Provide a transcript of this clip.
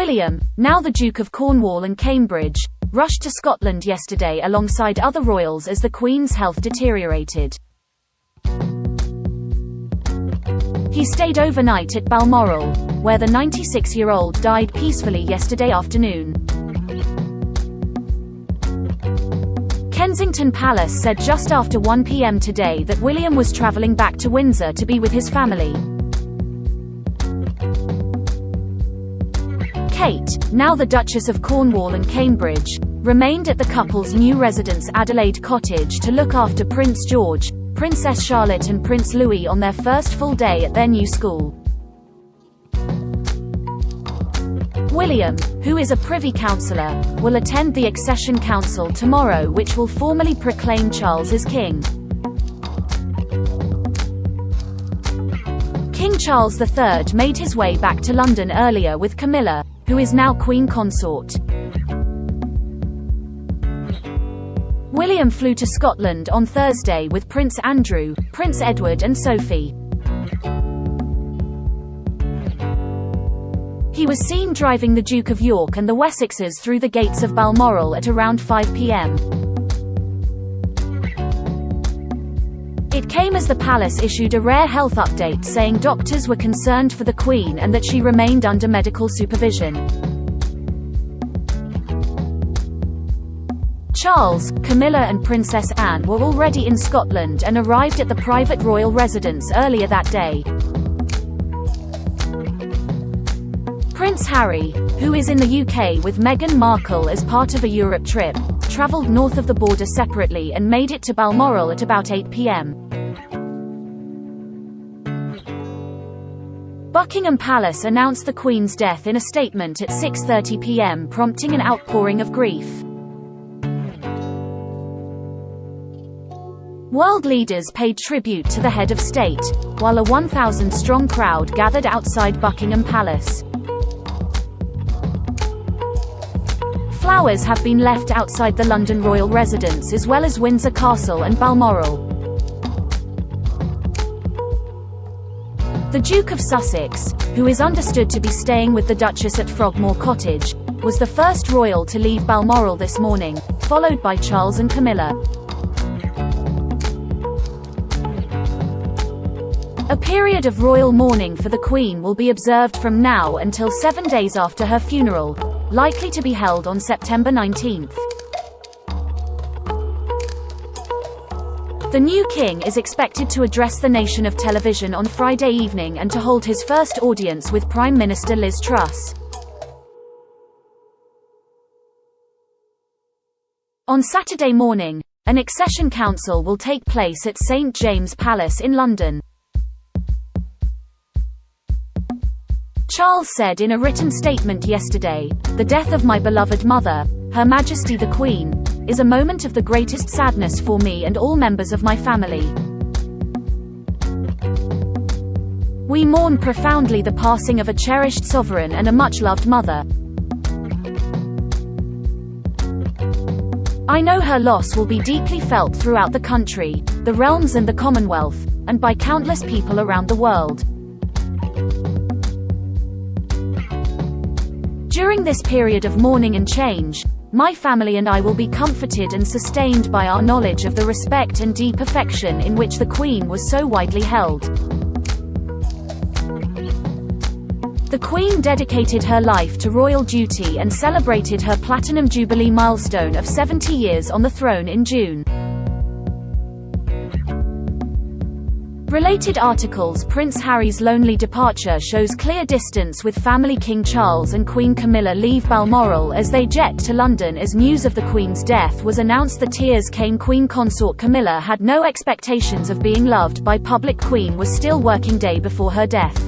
William, now the Duke of Cornwall and Cambridge, rushed to Scotland yesterday alongside other royals as the Queen's health deteriorated. He stayed overnight at Balmoral, where the 96-year-old died peacefully yesterday afternoon. Kensington Palace said just after 1 p.m. today that William was travelling back to Windsor to be with his family. Kate, now the Duchess of Cornwall and Cambridge, remained at the couple's new residence Adelaide Cottage to look after Prince George, Princess Charlotte and Prince Louis on their first full day at their new school. William, who is a Privy Counsellor, will attend the Accession Council tomorrow, which will formally proclaim Charles as King. King Charles III made his way back to London earlier with Camilla, who is now Queen Consort. William flew to Scotland on Thursday with Prince Andrew, Prince Edward and Sophie. He was seen driving the Duke of York and the Wessexes through the gates of Balmoral at around 5 p.m. It came as the palace issued a rare health update saying doctors were concerned for the Queen and that she remained under medical supervision. Charles, Camilla and Princess Anne were already in Scotland and arrived at the private royal residence earlier that day. Prince Harry, who is in the UK with Meghan Markle as part of a Europe trip, travelled north of the border separately and made it to Balmoral at about 8 p.m. Buckingham Palace announced the Queen's death in a statement at 6:30 p.m., prompting an outpouring of grief. World leaders paid tribute to the head of state, while a 1,000-strong crowd gathered outside Buckingham Palace. Flowers have been left outside the London royal residence as well as Windsor Castle and Balmoral. The Duke of Sussex, who is understood to be staying with the Duchess at Frogmore Cottage, was the first royal to leave Balmoral this morning, followed by Charles and Camilla. A period of royal mourning for the Queen will be observed from now until 7 days after her funeral, likely to be held on September 19th. The new king is expected to address the nation of television on Friday evening and to hold his first audience with Prime Minister Liz Truss. On Saturday morning, an Accession Council will take place at St James' Palace in London. Charles said in a written statement yesterday, "The death of my beloved mother, Her Majesty the Queen, is a moment of the greatest sadness for me and all members of my family. We mourn profoundly the passing of a cherished sovereign and a much-loved mother. I know her loss will be deeply felt throughout the country, the realms and the Commonwealth, and by countless people around the world. During this period of mourning and change, my family and I will be comforted and sustained by our knowledge of the respect and deep affection in which the Queen was so widely held. The Queen dedicated her life to royal duty and celebrated her Platinum Jubilee milestone of 70 years on the throne in June." Related articles: Prince Harry's lonely departure shows clear distance with family. King Charles and Queen Camilla leave Balmoral as they jet to London as news of the Queen's death was announced. The tears came. Queen Consort Camilla had no expectations of being loved by public. Queen was still working day before her death.